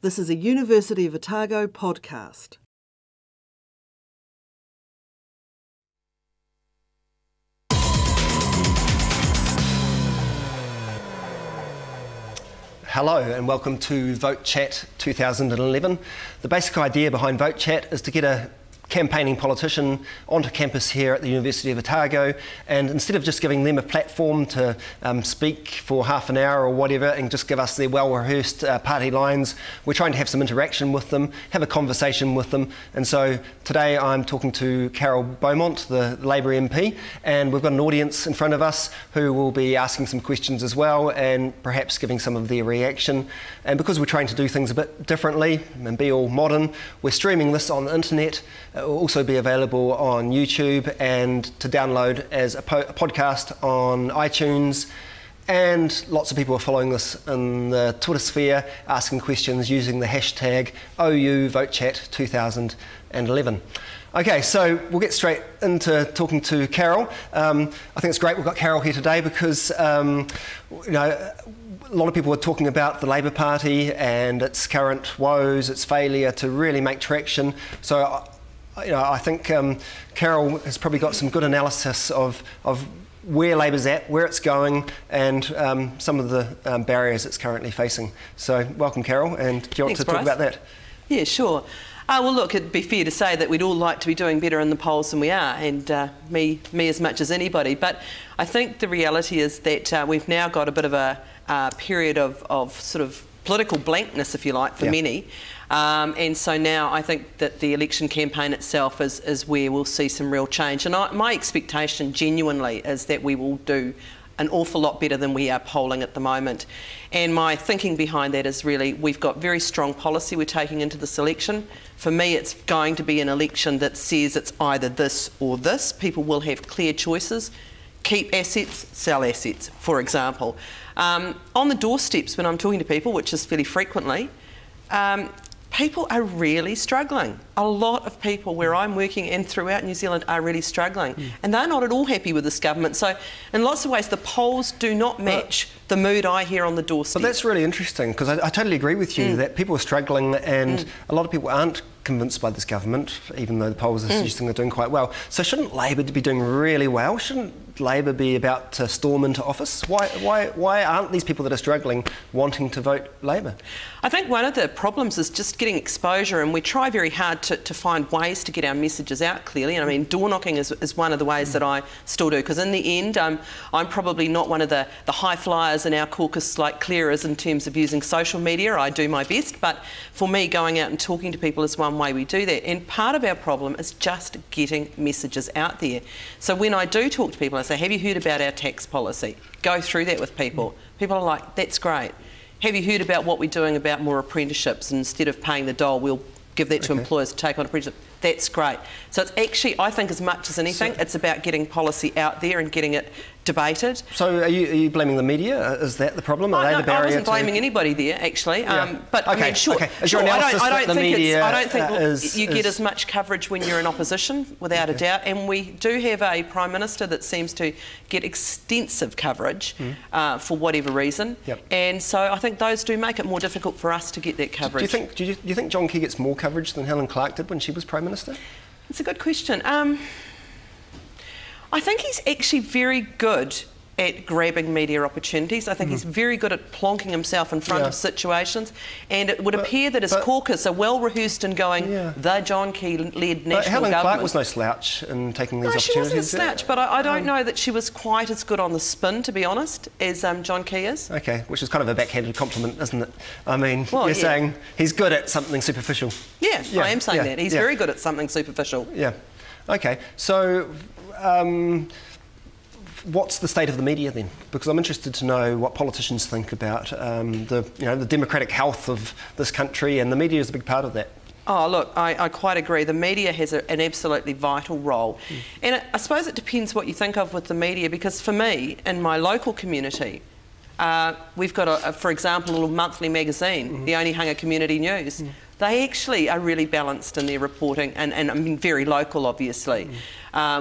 This is a University of Otago podcast. Hello and welcome to Vote Chat 2011. The basic idea behind Vote Chat is to get a campaigning politician onto campus here at the University of Otago, and instead of just giving them a platform to speak for half an hour or whatever and just give us their well-rehearsed party lines, we're trying to have some interaction with them, have a conversation with them. And so today I'm talking to Carol Beaumont, the Labour MP, and we've got an audience in front of us who will be asking some questions as well and perhaps giving some of their reaction. And because we're trying to do things a bit differently and be all modern, we're streaming this on the internet. It will also be available on YouTube and to download as a podcast on iTunes. And lots of people are following this in the Twitter sphere, asking questions using the hashtag OUVoteChat2011. Okay, so we'll get straight into talking to Carol. I think it's great we've got Carol here today because a lot of people are talking about the Labour Party and its current woes, its failure to really make traction. So I think Carol has probably got some good analysis of where Labour's at, where it's going, and some of the barriers it's currently facing. So welcome, Carol, and do you want to talk about that? Yeah, sure. Well, look, it'd be fair to say that we'd all like to be doing better in the polls than we are, and me as much as anybody. But I think the reality is that we've now got a bit of a period of sort of political blankness, if you like, for many. And so now I think that the election campaign itself is where we'll see some real change. And my expectation genuinely is that we will do an awful lot better than we are polling at the moment. And my thinking behind that is really we've got very strong policy we're taking into this election. For me, it's going to be an election that says it's either this or this. People will have clear choices. Keep assets, sell assets, for example. On the doorsteps when I'm talking to people, which is fairly frequently, people are really struggling. A lot of people where I'm working and throughout New Zealand are really struggling. And they're not at all happy with this government. So in lots of ways, the polls do not match the mood I hear on the doorstep. But that's really interesting because I totally agree with you that people are struggling and a lot of people aren't convinced by this government, even though the polls are suggesting they're doing quite well. So shouldn't Labour be doing really well? Shouldn't Labour be about to storm into office? Why aren't these people that are struggling wanting to vote Labour? I think one of the problems is just getting exposure, and we try very hard to find ways to get our messages out clearly. And I mean, door knocking is one of the ways that I still do, because in the end, I'm probably not one of the high flyers in our caucus like Claire is in terms of using social media. I do my best, but for me, going out and talking to people is one way we do that. And part of our problem is just getting messages out there. So when I do talk to people, I say, have you heard about our tax policy? Go through that with people. People are like, that's great. Have you heard about what we're doing about more apprenticeships? And instead of paying the dole, we'll give that to employers to take on apprenticeship. That's great. So it's actually, I think as much as anything, it's about getting policy out there and getting it debated. So are you blaming the media? Is that the problem? Are they the barrier? I wasn't blaming anybody there, actually. But okay. I mean, sure. Is your analysis I don't think you get as much coverage when you're in opposition, without a doubt. And we do have a Prime Minister that seems to get extensive coverage for whatever reason. And so I think those do make it more difficult for us to get that coverage. Do you think John Key gets more coverage than Helen Clark did when she was Prime Minister? It's a good question. I think he's actually very good at grabbing media opportunities. I think he's very good at plonking himself in front of situations, and it would appear that his caucus are well rehearsed in going, the John Key-led national government. Helen Clark was no slouch in taking these opportunities. No, she wasn't a slouch, but I don't know that she was quite as good on the spin, to be honest, as John Key is. Okay, which is kind of a backhanded compliment, isn't it? I mean, you're saying he's good at something superficial. Yeah, I am saying that. He's very good at something superficial. Yeah. Okay, so what's the state of the media then? Because I'm interested to know what politicians think about the democratic health of this country, and the media is a big part of that. Oh, look, I quite agree. The media has an absolutely vital role. And I suppose it depends what you think of with the media, because for me, in my local community, we've got, for example, a little monthly magazine, the Onehunga Community News. They actually are really balanced in their reporting, and I mean very local, obviously.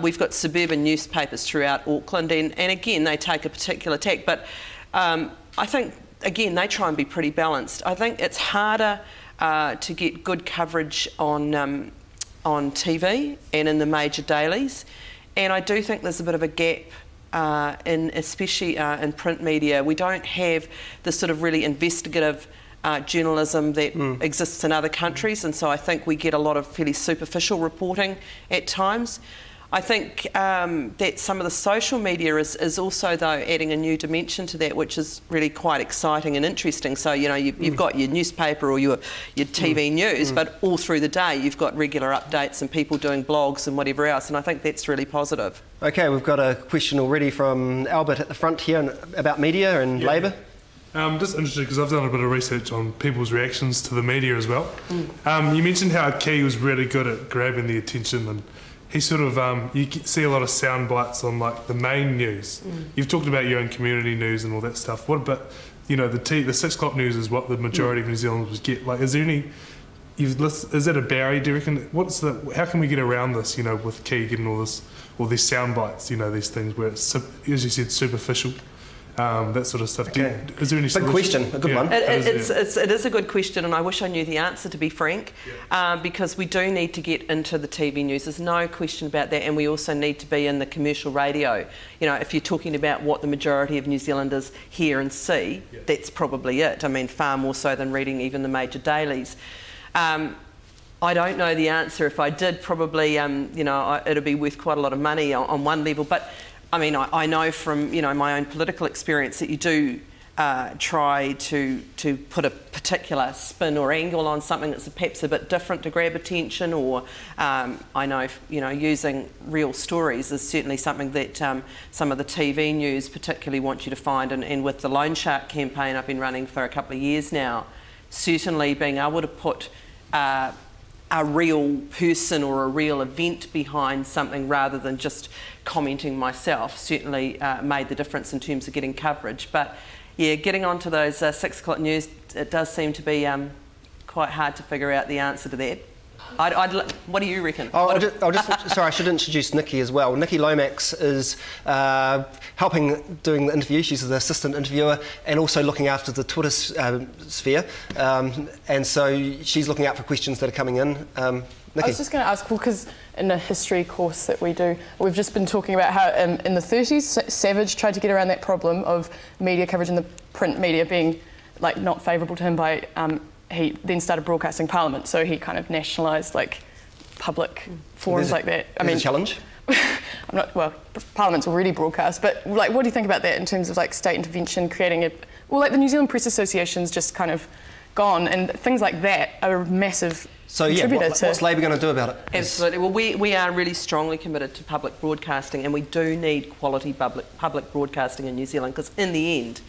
We've got suburban newspapers throughout Auckland, and again, they take a particular tack. But I think again, they try and be pretty balanced. I think it's harder to get good coverage on TV and in the major dailies, and I do think there's a bit of a gap especially in print media. We don't have the sort of really investigative journalism that exists in other countries, and so I think we get a lot of fairly superficial reporting at times. I think that some of the social media is also, though, adding a new dimension to that, which is really quite exciting and interesting. So, you know, you've got your newspaper or your TV news, but all through the day you've got regular updates and people doing blogs and whatever else, and I think that's really positive. OK, we've got a question already from Albert at the front here about media and Labour. I'm just interested because I've done a bit of research on people's reactions to the media as well. You mentioned how Key was really good at grabbing the attention, and he sort of, you see a lot of sound bites on like the main news. You've talked about your own community news and all that stuff. What about, you know, the 6 o'clock news is what the majority of New Zealanders get. Like, is there any, is that a barrier, do you reckon? How can we get around this, you know, with Key getting all these sound bites, you know, these things where it's, as you said, superficial? That sort of stuff. Okay. Is there any big question, a good one. It is a good question, and I wish I knew the answer, to be frank, because we do need to get into the TV news. There's no question about that, and we also need to be in the commercial radio. You know, if you're talking about what the majority of New Zealanders hear and see, that's probably it. I mean, far more so than reading even the major dailies. I don't know the answer. If I did, probably, you know, it'd be worth quite a lot of money on one level, but I mean, I know from, you know, my own political experience that you do try to put a particular spin or angle on something that's perhaps a bit different to grab attention, or I know, you know, using real stories is certainly something that some of the TV news particularly want you to find, and with the Loan Shark campaign I've been running for a couple of years now, certainly being able to put a real person or a real event behind something rather than just commenting myself certainly made the difference in terms of getting coverage. But yeah, getting onto those 6 o'clock news, it does seem to be quite hard to figure out the answer to that. What do you reckon? Sorry, I should introduce Nikki as well. Nikki Lomax is helping doing the interview. She's the assistant interviewer and also looking after the Twitter sphere. And so she's looking out for questions that are coming in. Nikki. I was just going to ask, well, because in a history course that we do, we've just been talking about how in the 30s, Savage tried to get around that problem of media coverage in the print media being like not favourable to him by he then started broadcasting Parliament, so he kind of nationalised like public forums like that. I mean, a challenge. Well, Parliament's already broadcast, but like, what do you think about that in terms of like state intervention, creating like the New Zealand Press Association's just kind of gone, and things like that are a massive contributor to. What's Labor going to do about it? Absolutely. Well, we are really strongly committed to public broadcasting, and we do need quality public broadcasting in New Zealand, because in the end,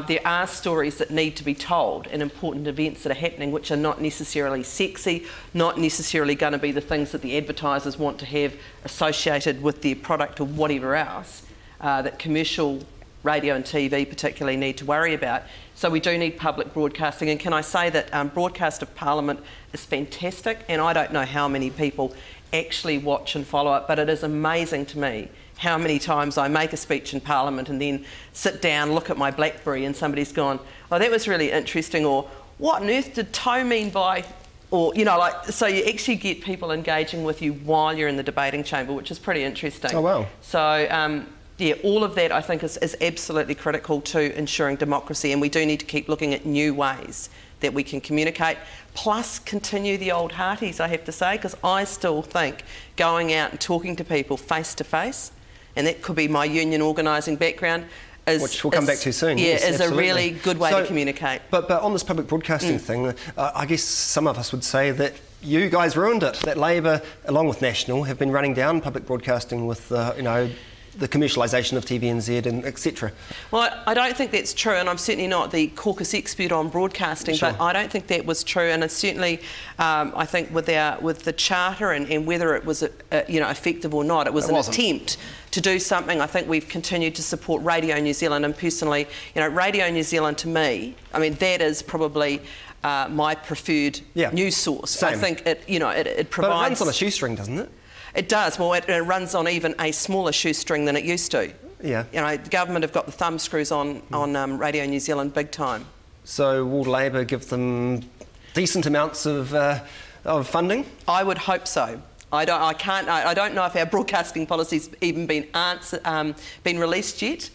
there are stories that need to be told and important events that are happening which are not necessarily sexy, not necessarily going to be the things that the advertisers want to have associated with their product or whatever else, that commercial radio and TV particularly need to worry about. So we do need public broadcasting, and can I say that broadcast of Parliament is fantastic, and I don't know how many people actually watch and follow it, but it is amazing to me how many times I make a speech in Parliament and then sit down, look at my BlackBerry, and somebody's gone, oh, that was really interesting, or what on earth did Toe mean by, or, you know, like, so you actually get people engaging with you while you're in the debating chamber, which is pretty interesting. Oh, wow. So, yeah, all of that I think is absolutely critical to ensuring democracy, and we do need to keep looking at new ways that we can communicate, plus continue the old hearties, I have to say, because I still think going out and talking to people face to face, and that could be my union organising background, which we'll come back to soon. Yeah, yes, is a really good way to communicate. But on this public broadcasting thing, I guess some of us would say that you guys ruined it, that Labor, along with National, have been running down public broadcasting with, you know, the commercialisation of TVNZ and etc. Well, I don't think that's true, and I'm certainly not the caucus expert on broadcasting, but I don't think that was true, and it's certainly, I think with the charter and whether it was you know, effective or not, it was an attempt to do something. I think we've continued to support Radio New Zealand, and personally, you know, Radio New Zealand to me, I mean, that is probably my preferred news source. Same. I think it, you know, it provides. But it runs on a shoestring, doesn't it? It does. Well, it runs on even a smaller shoestring than it used to. Yeah. You know, the government have got the thumb screws on Radio New Zealand big time. So will Labor give them decent amounts of funding? I would hope so. I don't know if our broadcasting policy's even been released yet.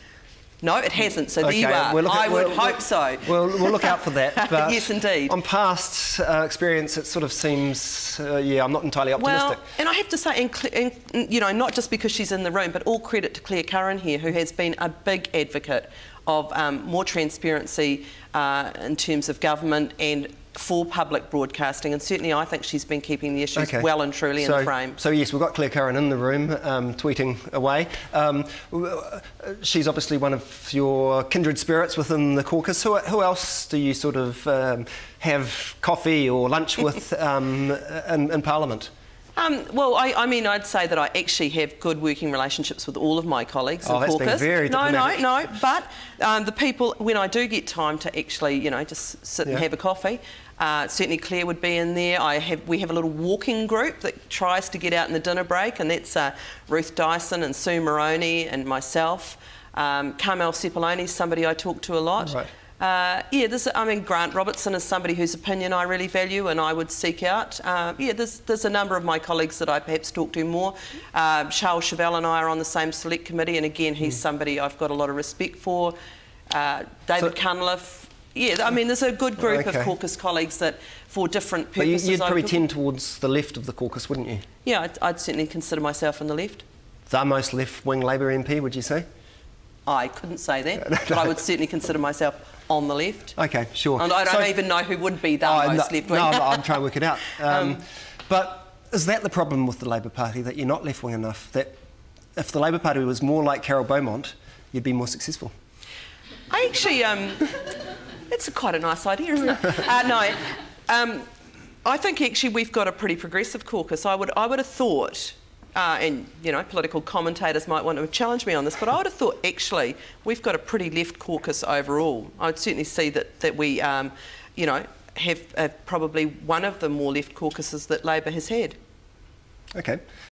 No, it hasn't, so okay, there you are. I would hope so. We'll look out for that. But yes, indeed. On past experience, it sort of seems, I'm not entirely optimistic. Well, and I have to say, you know, not just because she's in the room, but all credit to Claire Curran here, who has been a big advocate of more transparency in terms of government and for public broadcasting, and certainly I think she's been keeping the issues well and truly in the frame. So yes, we've got Claire Curran in the room, tweeting away. She's obviously one of your kindred spirits within the caucus. Who else do you sort of have coffee or lunch with in Parliament? Well, I mean, I'd say that I actually have good working relationships with all of my colleagues in that's caucus. been very diplomatic. No, but the people, when I do get time to actually, you know, just sit and have a coffee, certainly Claire would be in there. We have a little walking group that tries to get out in the dinner break, and that's Ruth Dyson and Sue Moroney and myself. Carmel Sepuloni is somebody I talk to a lot. Right. Grant Robertson is somebody whose opinion I really value and I would seek out. There's a number of my colleagues that I perhaps talk to more. Charles Chevelle and I are on the same select committee, and again, he's somebody I've got a lot of respect for. David Cunliffe. Yeah, I mean, there's a good group of caucus colleagues that, for different purposes... But you'd probably tend towards the left of the caucus, wouldn't you? Yeah, I'd certainly consider myself on the left. The most left-wing Labor MP, would you say? I couldn't say that, but I would certainly consider myself on the left. OK, sure. And I don't even know who would be the most left-wing. No, I'm trying to work it out. But is that the problem with the Labor Party, that you're not left-wing enough? That if the Labor Party was more like Carol Beaumont, you'd be more successful? I actually... it's quite a nice idea, isn't it? I think actually we've got a pretty progressive caucus. I would have thought... and, you know, political commentators might want to challenge me on this, but I would have thought, actually, we've got a pretty left caucus overall. I would certainly see that we, you know, have probably one of the more left caucuses that Labor has had. OK.